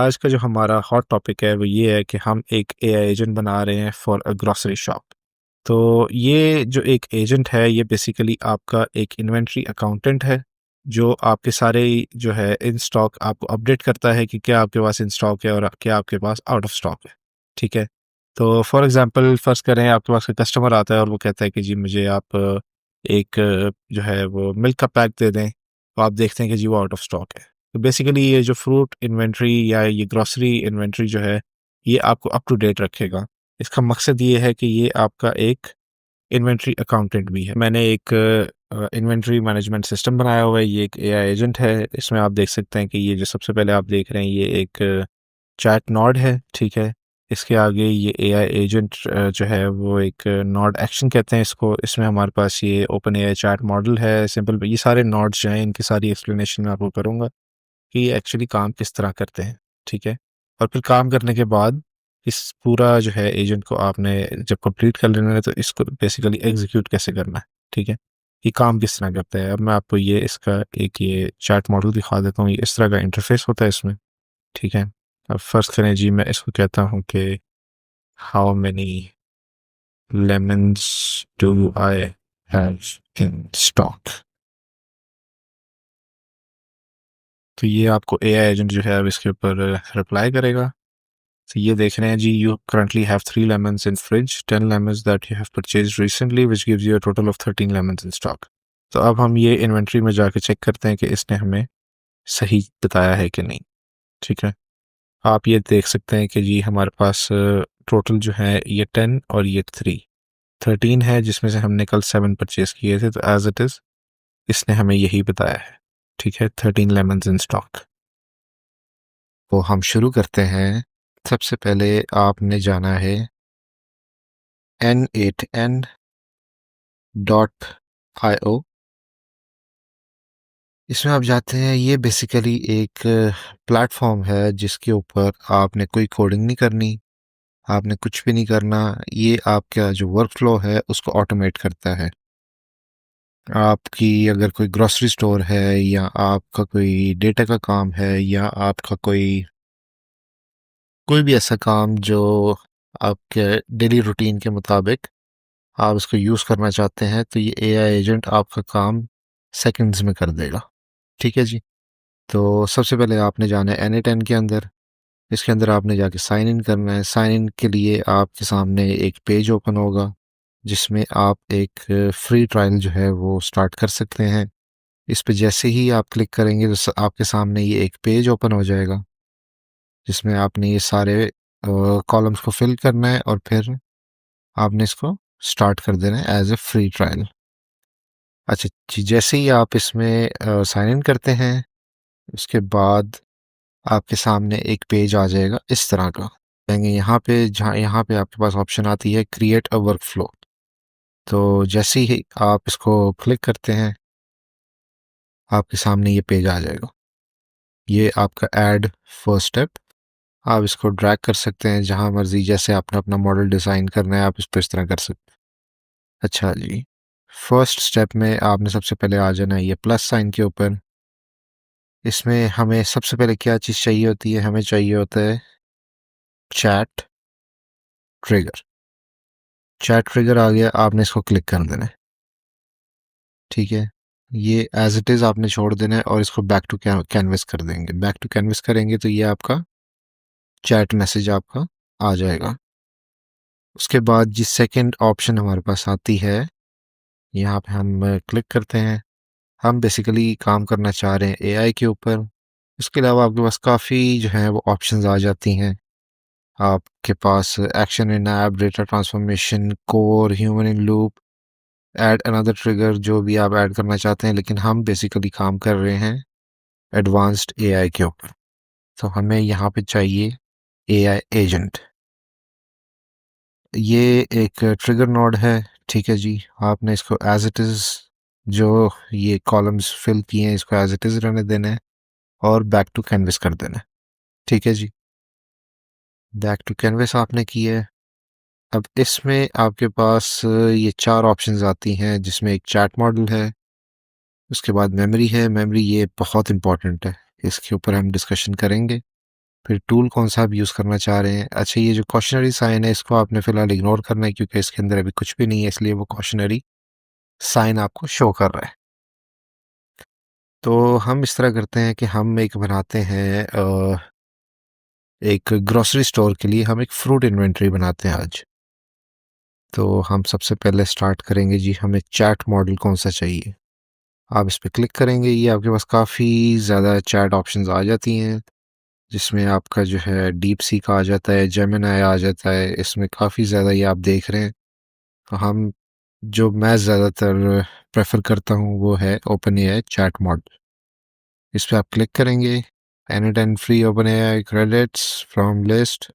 आज का जो हमारा हॉट टॉपिक है वो ये है कि हम एक एआई एजेंट बना रहे हैं फॉर अ ग्रोसरी शॉप। तो ये जो एक एजेंट है ये बेसिकली आपका एक इन्वेंट्री अकाउंटेंट है जो आपके सारे जो है इन स्टॉक आपको अपडेट करता है कि क्या आपके पास इन स्टॉक है और क्या आपके पास आउट ऑफ स्टॉक है। ठीक है। तो फॉर एग्जांपल फर्स्ट करें आपके पास कोई कस्टमर आता है और वो कहता है कि जी मुझे आप एक जो है वो मिल्क का पैक दे दें, तो आप देखते हैं कि जी वो आउट ऑफ स्टॉक है। तो बेसिकली ये जो फ्रूट इन्वेंट्री या ये ग्रोसरी इन्वेंट्री जो है ये आपको अप टू डेट रखेगा। इसका मकसद ये है कि ये आपका एक इन्वेंट्री अकाउंटेंट भी है। मैंने एक इन्वेंट्री मैनेजमेंट सिस्टम बनाया हुआ है, ये एक एआई एजेंट है। इसमें आप देख सकते हैं कि ये जो सबसे पहले आप देख रहे हैं ये एक चैट नॉड है। ठीक है। इसके आगे ये एआई एजेंट जो है वो एक नॉड एक्शन कहते हैं इसको। इसमें हमारे पास ये ओपन एआई चैट मॉडल है। सिंपल ये सारे नॉड्स जो हैं इनकी सारी एक्सप्लेनेशन मैं आपको करूँगा कि ये एक्चुअली काम किस तरह करते हैं। ठीक है। और फिर काम करने के बाद इस पूरा जो है एजेंट को आपने जब कंप्लीट कर लेना है तो इसको बेसिकली एग्जीक्यूट कैसे करना है। ठीक है। ये काम किस तरह करता है। अब मैं आपको ये इसका एक ये चैट मॉडल दिखा देता हूँ। ये इस तरह का इंटरफेस होता है इसमें। ठीक है। अब फर्स्ट करें जी, मैं इसको कहता हूँ कि how many lemons do I have in stock. तो ये आपको एआई एजेंट जो है अब इसके ऊपर रिप्लाई करेगा। तो ये देख रहे हैं जी, you currently have 3 lemons in fridge, 10 lemons that you have purchased recently, which gives you a total of 13 lemons in stock। तो अब हम ये इन्वेंट्री में जाके चेक करते हैं कि इसने हमें सही बताया है कि नहीं। ठीक है। आप ये देख सकते हैं कि जी हमारे पास टोटल जो है ये 10 और ये 13 है, जिसमें से हमने कल 7 परचेज किए थे। तो एज इट इज़ इसने हमें यही बताया है। ठीक है, 13 lemons in stock। तो हम शुरू करते हैं। सबसे पहले आपने जाना है n8n.io। इसमें आप जाते हैं। ये बेसिकली एक प्लेटफॉर्म है जिसके ऊपर आपने कोई कोडिंग नहीं करनी, आपने कुछ भी नहीं करना। ये आपका जो वर्क फ्लो है उसको ऑटोमेट करता है। आपकी अगर कोई ग्रोसरी स्टोर है या आपका कोई डेटा का काम है या आपका कोई कोई भी ऐसा काम जो आपके डेली रूटीन के मुताबिक आप इसको यूज़ करना चाहते हैं, तो ये एआई एजेंट आपका काम सेकंड्स में कर देगा। ठीक है जी। तो सबसे पहले आपने जाना है एन10 के अंदर। इसके अंदर आपने जाके साइन इन करना है। साइन इन के लिए आपके सामने एक पेज ओपन होगा जिसमें आप एक फ्री ट्रायल जो है वो स्टार्ट कर सकते हैं। इस पे जैसे ही आप क्लिक करेंगे तो आपके सामने ये एक पेज ओपन हो जाएगा जिसमें आपने ये सारे कॉलम्स को फिल करना है और फिर आपने इसको स्टार्ट कर देना है एज ए फ्री ट्रायल। अच्छा जी, जैसे ही आप इसमें साइन इन करते हैं उसके बाद आपके सामने एक पेज आ जाएगा इस तरह का। देंगे यहाँ पे, जहाँ यहाँ पे आपके पास ऑप्शन आती है क्रिएट अ वर्क फ्लो। तो जैसे ही आप इसको क्लिक करते हैं आपके सामने ये पेज आ जाएगा। ये आपका ऐड फर्स्ट स्टेप। आप इसको ड्रैग कर सकते हैं जहाँ मर्जी, जैसे आपने अपना मॉडल डिज़ाइन करना है आप इस पर इस तरह कर सकते हैं। अच्छा जी, फर्स्ट स्टेप में आपने सबसे पहले आ जाना है ये प्लस साइन के ऊपर। इसमें हमें सबसे पहले क्या चीज़ चाहिए होती है, हमें चाहिए होता है चैट ट्रिगर। चैट ट्रिगर आ गया, आपने इसको क्लिक कर देना है। ठीक है। ये एज इट इज़ आपने छोड़ देना है और इसको बैक टू कैनवस कर देंगे। बैक टू कैनवस करेंगे तो ये आपका चैट मैसेज आपका आ जाएगा। उसके बाद जिस सेकंड ऑप्शन हमारे पास आती है यहाँ पे हम क्लिक करते हैं। हम बेसिकली काम करना चाह रहे हैं एआई के ऊपर। इसके अलावा आपके पास काफ़ी जो है वो ऑप्शंस आ जाती हैं। आपके पास action in app, data transformation, core, human in loop, add another trigger, जो भी आप ऐड करना चाहते हैं। लेकिन हम बेसिकली काम कर रहे हैं एडवांस्ड एआई के ऊपर। तो हमें यहाँ पे चाहिए एआई एजेंट। ये एक ट्रिगर नोड है। ठीक है जी। आपने इसको एज इट इज़, जो ये कॉलम्स फिल किए हैं इसको एज इट इज़ रहने देना है और बैक टू कैनवस कर देना है। ठीक है जी। बैक टू कैनवस आपने किया है। अब इसमें आपके पास ये 4 ऑप्शंस आती हैं जिसमें एक चैट मॉडल है। उसके बाद मेमोरी है। मेमोरी ये बहुत इंपॉर्टेंट है, इसके ऊपर हम डिस्कशन करेंगे। फिर टूल कौन सा आप यूज़ करना चाह रहे हैं। अच्छा, ये जो क्वेश्चनरी साइन है इसको आपने फ़िलहाल इग्नोर करना है क्योंकि इसके अंदर अभी कुछ भी नहीं है, इसलिए वो क्वेश्चनरी साइन आपको शो कर रहा है। तो हम इस तरह करते हैं कि हम एक बनाते हैं एक ग्रोसरी स्टोर के लिए हम एक फ्रूट इन्वेंटरी बनाते हैं आज। तो हम सबसे पहले स्टार्ट करेंगे जी, हमें चैट मॉडल कौन सा चाहिए। आप इस पे क्लिक करेंगे, ये आपके पास काफ़ी ज़्यादा चैट ऑप्शंस आ जाती हैं, जिसमें आपका जो है डीप सीक आ जाता है, जेमिनी आ जाता है, इसमें काफ़ी ज़्यादा ये आप देख रहे हैं। तो हम जो मैं ज़्यादातर प्रेफर करता हूँ वो है ओपन एआई चैट मॉडल। इस पे आप क्लिक करेंगे, any time free open AI credits from list.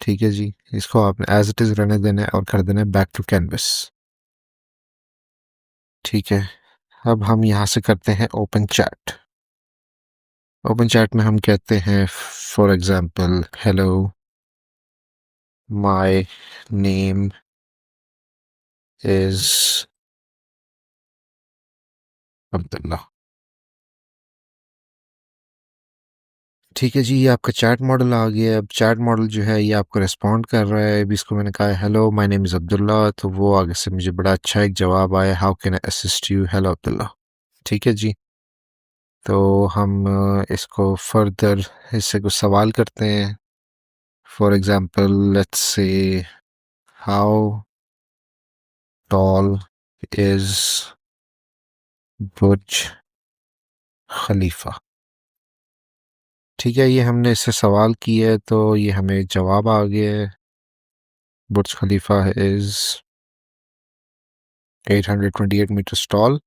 ठीक है जी, इसको आपने एज इट इज़ रहने देना है और कर देना है बैक टू कैनवस। ठीक है, अब हम यहाँ से करते हैं ओपन चैट। ओपन चैट में हम कहते हैं for example hello my name is Abdullah. ठीक है जी, ये आपका चैट मॉडल आ गया है। अब चैट मॉडल जो है ये आपको रिस्पॉन्ड कर रहा है। अभी इसको मैंने कहा है hello my name is Abdullah, तो वो आगे से मुझे बड़ा अच्छा एक जवाब आया, how can I assist you, hello Abdullah. ठीक है जी, तो हम इसको फर्दर इससे कुछ सवाल करते हैं। For example let's say how tall is Burj Khalifa. ठीक है, ये हमने इससे सवाल किया है तो ये हमें जवाब आ गया है। बुर्ज खलीफा इज़ 828 meters tall।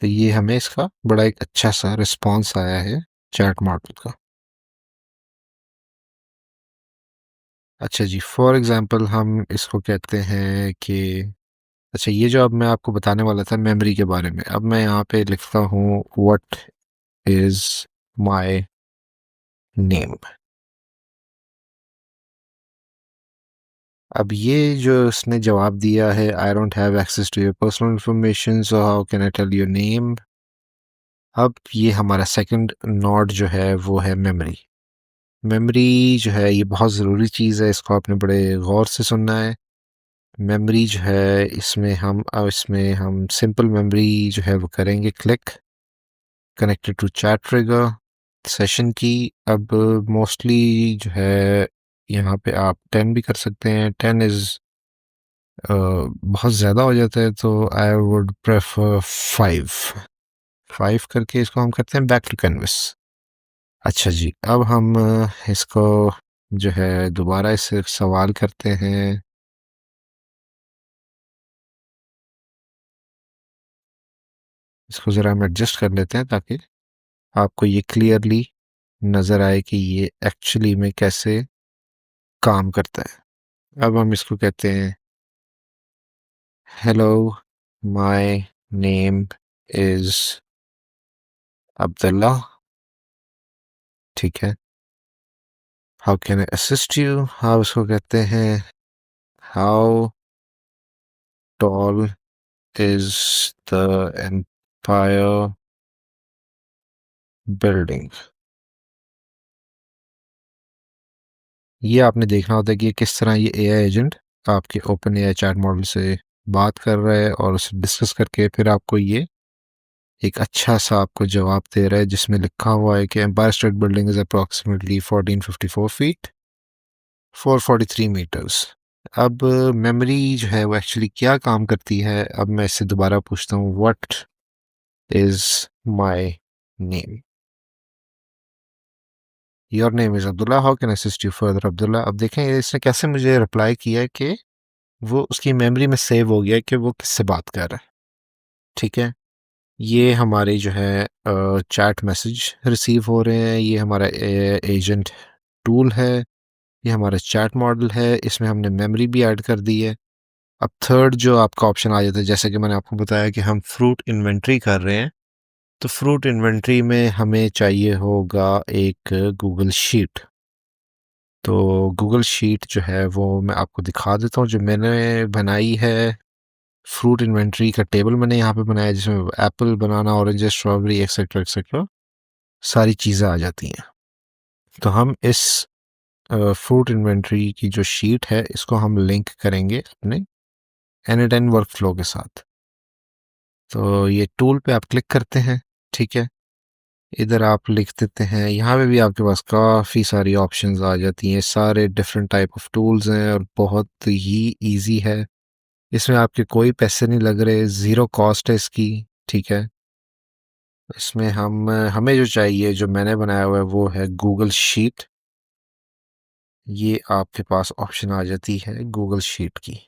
तो ये हमें इसका बड़ा एक अच्छा सा रिस्पांस आया है चैट मॉडल का। अच्छा जी, फॉर एग्जांपल हम इसको कहते हैं कि अच्छा, ये जो अब मैं आपको बताने वाला था मेमोरी के बारे में, अब मैं यहाँ पे लिखता हूँ व्हाट इज माय नेम। अब ये जो उसने जवाब दिया है, I don't have access to your personal information so how can I tell your name. अब ये हमारा सेकंड नोड जो है वो है मेमोरी। मेमोरी जो है ये बहुत ज़रूरी चीज़ है, इसको आपने बड़े गौर से सुनना है। मेमोरी जो है इसमें हम सिंपल मेमोरी जो है वो करेंगे click, connected to chat trigger session की। अब मोस्टली जो है यहाँ पे आप 10 भी कर सकते हैं, 10 इज़ बहुत ज़्यादा हो जाता है, तो आई वुड प्रेफर 5। 5 करके इसको हम करते हैं बैक टू कैनवस। अच्छा जी, अब हम इसको जो है दोबारा इससे सवाल करते हैं। इसको ज़रा हम एडजस्ट कर लेते हैं ताकि आपको ये क्लियरली नज़र आए कि ये एक्चुअली में कैसे काम करता है। अब हम इसको कहते हैं hello my name is Abdullah. ठीक है, how can I assist you. आप इसको कहते हैं how tall is the empire building. ये आपने देखना होता है कि किस तरह ये एआई एजेंट आपके ओपन एआई चैट मॉडल से बात कर रहा है और उसे डिस्कस करके फिर आपको ये एक अच्छा सा आपको जवाब दे रहा है, जिसमें लिखा हुआ है कि empire state building is approximately 1454 feet 443 metres. अब मेमोरी जो है वो एक्चुअली क्या काम करती है, अब मैं इससे दोबारा पूछता हूँ what is my name. Your name is Abdullah, how can assist you further Abdullah. अब देखें इसने कैसे मुझे रिप्लाई किया है कि वो उसकी मेमोरी में सेव हो गया कि वो किससे बात कर रहा है। ठीक है, ये हमारे जो है चैट मैसेज रिसीव हो रहे हैं, ये हमारा एजेंट टूल है, ये हमारा चैट मॉडल है, इसमें हमने मेमोरी भी ऐड कर दी है। अब थर्ड जो आपका ऑप्शन आ जाता है, जैसे कि मैंने आपको बताया कि हम फ्रूट इन्वेंट्री कर रहे हैं, तो फ्रूट इन्वेंट्री में हमें चाहिए होगा एक गूगल शीट। तो गूगल शीट जो है वो मैं आपको दिखा देता हूँ जो मैंने बनाई है फ्रूट इन्वेंट्री का टेबल मैंने यहाँ पे बनाया जिसमें एप्पल, बनाना, ऑरेंजेस, स्ट्रॉबेरी एक्सेट्रा एक्सेट्रा सारी चीज़ें आ जाती हैं। तो हम इस फ्रूट इन्वेंट्री की जो शीट है इसको हम लिंक करेंगे अपने N10 वर्कफ्लो के साथ। तो ये टूल पे आप क्लिक करते हैं, ठीक है। इधर आप लिख देते हैं, यहाँ पे भी आपके पास काफ़ी सारी ऑप्शंस आ जाती हैं, सारे डिफरेंट टाइप ऑफ टूल्स हैं और बहुत ही इजी है। इसमें आपके कोई पैसे नहीं लग रहे, ज़ीरो कॉस्ट है इसकी, ठीक है। इसमें हमें जो चाहिए, जो मैंने बनाया हुआ है वो है गूगल शीट। ये आपके पास ऑप्शन आ जाती है गूगल शीट की।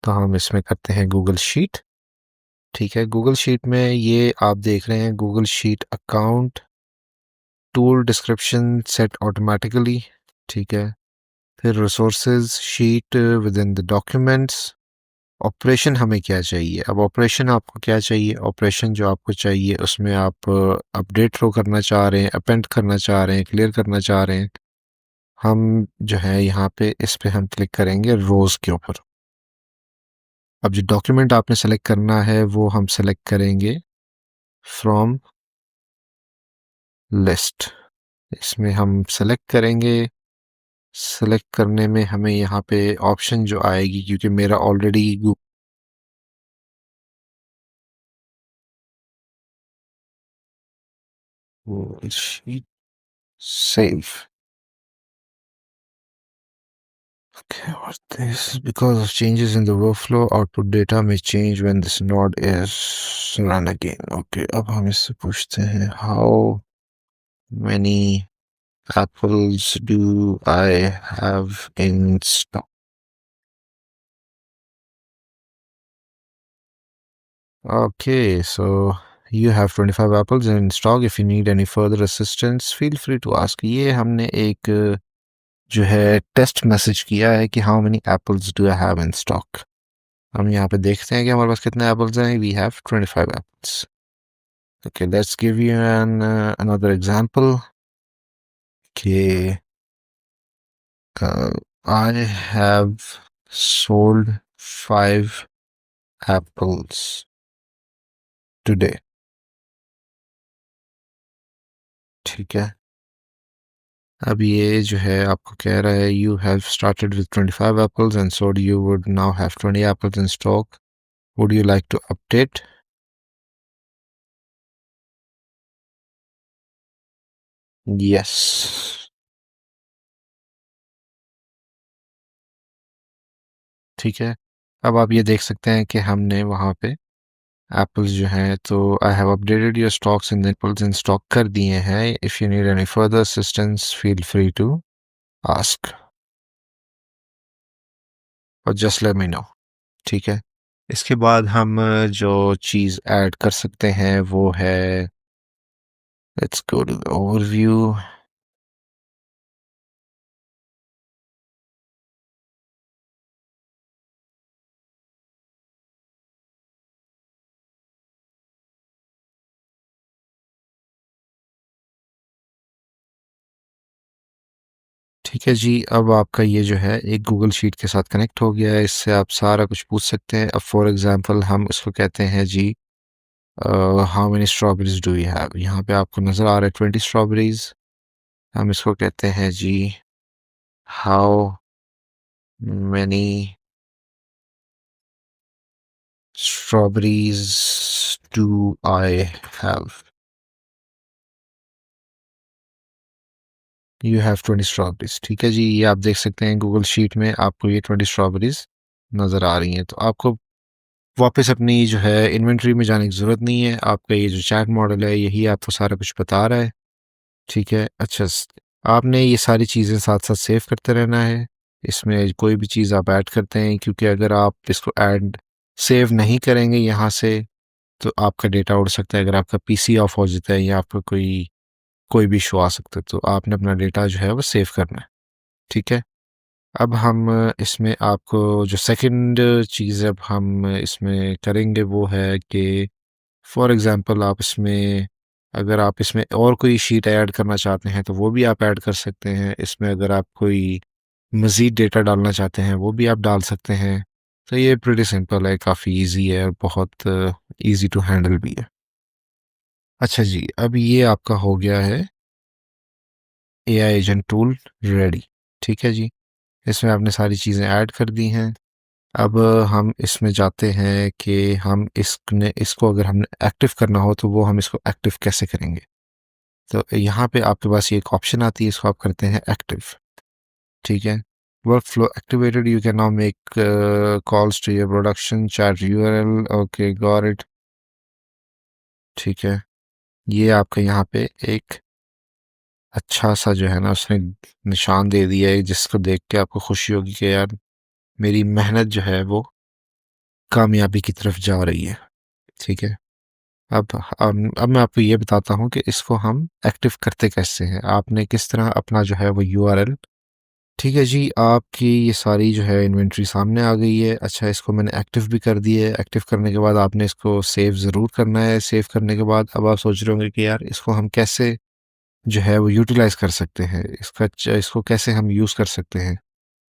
तो हम इसमें करते हैं गूगल शीट, ठीक है। गूगल शीट में ये आप देख रहे हैं Google sheet account, tool description set automatically, ठीक है। फिर resources sheet with in the documents. Operation हमें क्या चाहिए, अब ऑपरेशन आपको क्या चाहिए, ऑपरेशन जो आपको चाहिए उसमें आप अपडेट थ्रो करना चाह रहे हैं, अपेंड करना चाह रहे हैं, क्लियर करना चाह रहे हैं। हम जो है यहाँ पे इस पे हम क्लिक करेंगे रोज़ के ऊपर। अब जो डॉक्यूमेंट आपने सेलेक्ट करना है वो हम सेलेक्ट करेंगे फ्रॉम लिस्ट। इसमें हम सेलेक्ट करेंगे, सेलेक्ट करने में हमें यहाँ पे ऑप्शन जो आएगी, क्योंकि मेरा already sheet save. Okay, what this? Because of changes in the workflow, output data may change when this node is run again. Okay, अब हम इससे पूछते हैं how many apples do I have in stock? Okay, so you have 25 apples in stock. If you need any further assistance, feel free to ask. ये हमने एक जो है टेस्ट मैसेज किया है कि how many apples do I have in stock. हम यहाँ पे देखते हैं कि हमारे पास कितने एप्पल्स हैं। We have 25 apples. Okay, let's give you another example. Okay, I have sold 5 apples today. ठीक है। अब ये जो है आपको कह रहा है you have started with 25 apples and so you would now have 20 apples in stock. Would you like to update? Yes. ठीक है। अब आप ये देख सकते हैं कि हमने वहाँ पे एप्पल्स जो हैं, तो I have updated your stocks in apples in stock कर दिए हैं। If you need any further assistance feel free to ask और जस्ट लेट मी नो, ठीक है। इसके बाद हम जो चीज़ ऐड कर सकते हैं वो है, let's go to the overview. ठीक है जी, अब आपका ये जो है एक गूगल शीट के साथ कनेक्ट हो गया है। इससे आप सारा कुछ पूछ सकते हैं। अब फॉर एग्जांपल हम इसको कहते हैं जी how many strawberries do you have. यहाँ पे आपको नज़र आ रहा है 20 स्ट्रॉबेरीज। हम इसको कहते हैं जी how many strawberries do I have? You have 20 strawberries. ठीक है जी, ये आप देख सकते हैं गूगल शीट में आपको ये 20 स्ट्रॉबेरीज नज़र आ रही हैं। तो आपको वापस अपनी जो है इन्वेंट्री में जाने की ज़रूरत नहीं है। आपका ये जो चैट मॉडल है यही आपको सारा कुछ बता रहा है, ठीक है। अच्छा, आपने ये सारी चीज़ें साथ साथ सेव करते रहना है। इसमें कोई भी चीज़ आप ऐड करते हैं, क्योंकि अगर आप इसको ऐड सेव नहीं करेंगे यहाँ से तो आपका डेटा उड़ सकता है। अगर आपका पीसी ऑफ हो जाता है या आपका कोई कोई भी इशू आ सकता है, तो आपने अपना डेटा जो है वो सेव करना है, ठीक है। अब हम इसमें आपको जो सेकंड चीज़ अब हम इसमें करेंगे वो है कि फॉर एग्ज़ाम्पल आप इसमें, अगर आप इसमें और कोई शीट ऐड करना चाहते हैं तो वो भी आप ऐड कर सकते हैं। इसमें अगर आप कोई मज़ीद डेटा डालना चाहते हैं वो भी आप डाल सकते हैं। तो ये प्रीटी सिंपल है, काफ़ी ईज़ी है और बहुत ईज़ी टू हैंडल भी है। अच्छा जी, अब ये आपका हो गया है एआई एजेंट टूल रेडी, ठीक है जी। इसमें आपने सारी चीज़ें ऐड कर दी हैं। अब हम इसमें जाते हैं कि हम इसको अगर हमने एक्टिव करना हो तो वो हम इसको एक्टिव कैसे करेंगे। तो यहाँ पे आपके पास ये एक ऑप्शन आती है, इसको आप करते हैं एक्टिव, ठीक है। Workflow activated, you can now make calls to your production chat URL, okay got it, ठीक है। ये आपका यहाँ पे एक अच्छा सा जो है ना उसने निशान दे दिया है, जिसको देख के आपको खुशी होगी कि यार मेरी मेहनत जो है वो कामयाबी की तरफ जा रही है, ठीक है। अब मैं आपको ये बताता हूँ कि इसको हम एक्टिव करते कैसे हैं। आपने किस तरह अपना जो है वो यूआरएल, ठीक है जी, आपकी ये सारी जो है इन्वेंट्री सामने आ गई है। अच्छा, इसको मैंने एक्टिव भी कर दी है। एक्टिव करने के बाद आपने इसको सेव ज़रूर करना है। सेव करने के बाद अब आप सोच रहे होंगे कि यार इसको हम कैसे जो है वो यूटिलाइज़ कर सकते हैं, इसको कैसे हम यूज़ कर सकते हैं।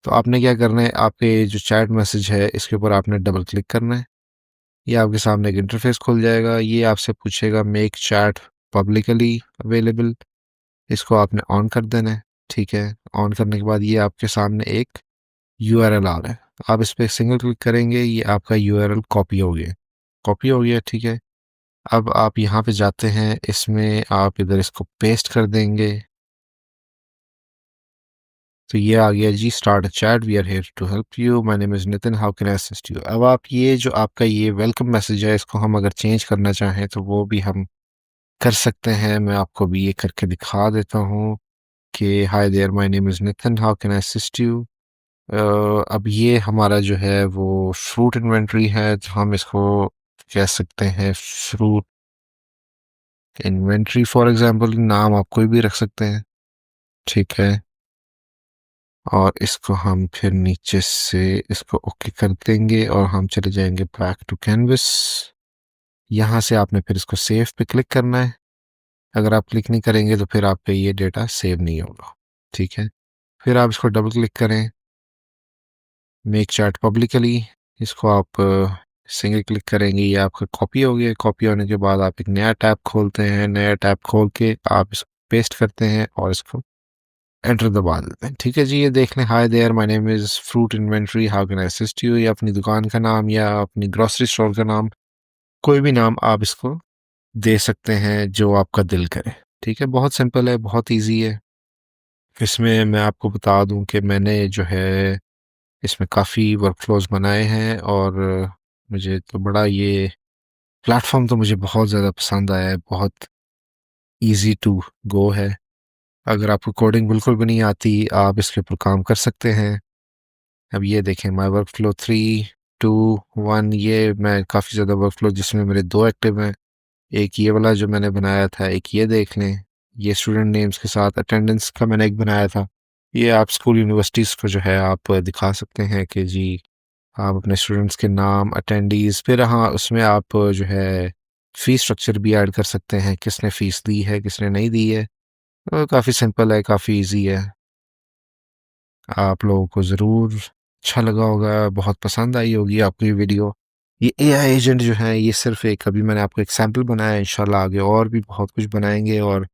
तो आपने क्या करना है, आपके जो चैट मैसेज है इसके ऊपर आपने डबल क्लिक करना है। ये आपके सामने एक इंटरफेस खुल जाएगा। ये आपसे पूछेगा मेक चैट पब्लिकली अवेलेबल, इसको आपने ऑन कर देना है, ठीक है। ऑन करने के बाद ये आपके सामने एक यूआरएल आ रहा है, आप इस पे सिंगल क्लिक करेंगे, ये आपका यूआरएल कॉपी हो गया, कॉपी हो गया, ठीक है। अब आप यहाँ पे जाते हैं, इसमें आप इधर इसको पेस्ट कर देंगे। तो ये आ गया जी, start a chat, we are here to help you, my name is Nitin, how can I assist you. अब आप ये जो आपका ये वेलकम मैसेज है, इसको हम अगर चेंज करना चाहें तो वो भी हम कर सकते हैं। मैं आपको भी ये करके दिखा देता हूँ कि hi there, my name is Nitin, how can I assist you. अब ये हमारा जो है वो फ्रूट इन्वेंट्री है, तो हम इसको कह सकते हैं फ्रूट इन्वेंट्री फॉर एग्जांपल, नाम आप कोई भी रख सकते हैं, ठीक है। और इसको हम फिर नीचे से इसको ओके कर देंगे और हम चले जाएंगे बैक टू कैनवस। यहाँ से आपने फिर इसको सेव पे क्लिक करना है। अगर आप क्लिक नहीं करेंगे तो फिर आपका ये डेटा सेव नहीं होगा, ठीक है। फिर आप इसको डबल क्लिक करें, मेक चैट पब्लिकली, इसको आप सिंगल क्लिक करेंगे, ये आपका कॉपी हो गया। कॉपी होने के बाद आप एक नया टैब खोलते हैं, नया टैब खोल के आप इसको पेस्ट करते हैं और इसको एंटर दबा देते हैं, ठीक है जी। ये देख लें, hi there, my name is fruit inventory, how can I assist you, या अपनी दुकान का नाम या अपनी ग्रोसरी स्टोर का नाम, कोई भी नाम आप इसको दे सकते हैं जो आपका दिल करे, ठीक है। बहुत सिंपल है, बहुत ईजी है। इसमें मैं आपको बता दूं कि मैंने जो है इसमें काफ़ी वर्कफ्लोज बनाए हैं और मुझे तो बड़ा ये प्लेटफॉर्म तो मुझे बहुत ज़्यादा पसंद आया है, बहुत इजी टू गो है। अगर आपको कोडिंग बिल्कुल भी नहीं आती, आप इसके ऊपर काम कर सकते हैं। अब ये देखें, माय वर्कफ्लो 3, 2, 1, ये मैं काफ़ी ज़्यादा वर्कफ्लो जिसमें मेरे 2 एक्टिव हैं। एक ये वाला जो मैंने बनाया था, एक ये देख लें, ये स्टूडेंट नेम्स के साथ अटेंडेंस का मैंने एक बनाया था। ये आप स्कूल यूनिवर्सिटीज़ को जो है आप दिखा सकते हैं कि जी आप अपने स्टूडेंट्स के नाम, अटेंडीज़, फिर हाँ उसमें आप जो है फ़ीस स्ट्रक्चर भी ऐड कर सकते हैं, किसने फ़ीस दी है, किसने नहीं दी है। काफ़ी सिंपल है, काफ़ी ईज़ी है। आप लोगों को ज़रूर अच्छा लगा होगा, बहुत पसंद आई होगी आपको ये वीडियो। ये एआई एजेंट जो है ये सिर्फ़ एक अभी मैंने आपको एक सैंपल बनाया है, इंशाल्लाह आगे और भी बहुत कुछ बनाएँगे और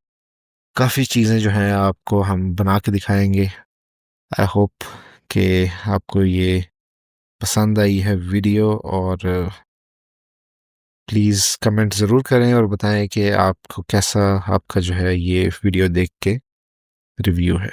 काफ़ी चीज़ें जो हैं आपको हम बना के दिखाएँगे। आई होप कि आपको ये पसंद आई है वीडियो और प्लीज़ कमेंट ज़रूर करें और बताएं कि आपको कैसा आपका जो है ये वीडियो देख के रिव्यू है।